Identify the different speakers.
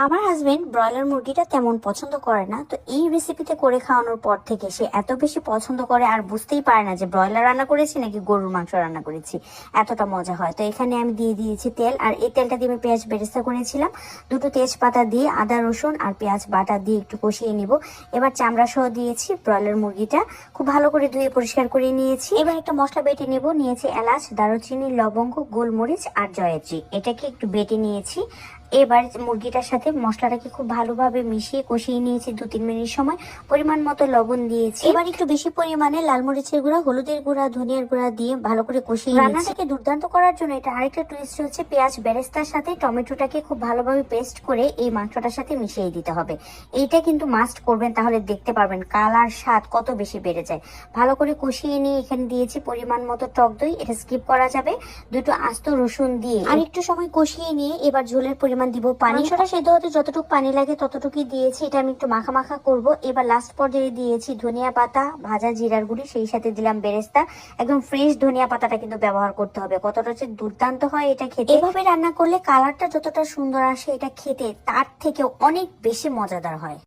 Speaker 1: আমার husband broiler মুরগিটা তেমন পছন্দ করে না, তো এই রেসিপিতে করে খাওয়ানোর পর থেকে সে এত বেশি পছন্দ করে আর বুঝতেই পারে না যে ব্রয়লার রান্না করেছি নাকি গরুর মাংস রান্না করেছি। এতটা মজা হয়। তো এখানে আমি দিয়ে দিয়েছি তেল, আর এই তেলটা দিয়ে আমি পেঁয়াজ বেরেস্তা করেছিলাম। দুটো তেজপাতা দিয়ে আদা রসুন আর পেঁয়াজ বাটা দিয়ে একটু কষিয়ে নিব। এবার চামড়া সহ দিয়েছি ব্রয়লার মুরগিটা, খুব ভালো করে ধুয়ে পরিষ্কার করে নিয়েছি। এবার একটা মশলা বেটে নেব। নিয়েছি এলাচ, দারুচিনি, লবঙ্গ, গোলমরিচ আর জয়ত্রী, এটাকে একটু বেটে নিয়েছি। এবার মুরগিটার সাথে মশলাটাকে খুব ভালোভাবে মিশিয়ে কষিয়ে নিয়েছি 2-3 মিনিট সময়। পরিমাণ মতো লবণ দিয়েছি। এবার একটু বেশি পরিমাণে লাল মরিচের গুঁড়া, হলুদের গুঁড়া, ধনিয়ার গুঁড়া দিয়ে ভালো করে কষিয়ে রান্নাটাকে দুর্দান্ত করার জন্য এটা আরেকটা টুইস্ট হচ্ছে, পেঁয়াজ বেরেস্তার সাথে টমেটোটাকে খুব ভালোভাবে পেস্ট করে এই মাংসটার সাথে মিশিয়ে দিতে হবে। এইটা কিন্তু মাস্ট করবেন, তাহলে দেখতে পারবেন কালার স্বাদ কত বেশি বেড়ে যায়। ভালো করে কষিয়ে নিয়ে এখানে দিয়েছি পরিমাণ মতো টক দই, এটা স্কিপ করা যাবে। দুটো আস্ত রসুন দিয়ে আর একটু সময় কষিয়ে নিয়ে এবার ঝোলের পরিমাণ দিব পানি। মাংসটা সেদ্ধ হতে যতটুকু পানি লাগে ততটুকুই দিয়েছি। এটা আমি একটু মাখা মাখা করব। এবার লাস্ট পর্যায়ে দিয়েছি ধনিয়া পাতা, ভাজা জিরার গুঁড়ি, সেই সাথে দিলাম বেরেস্তা। একদম ফ্রেশ ধনিয়া পাতাটা কিন্তু ব্যবহার করতে হবে। কতটা হচ্ছে দুর্দান্ত হয় এটা খেতে। এভাবে রান্না করলে কালারটা যতটা সুন্দর আসে, এটা খেতে তার থেকেও অনেক বেশি মজাদার হয়।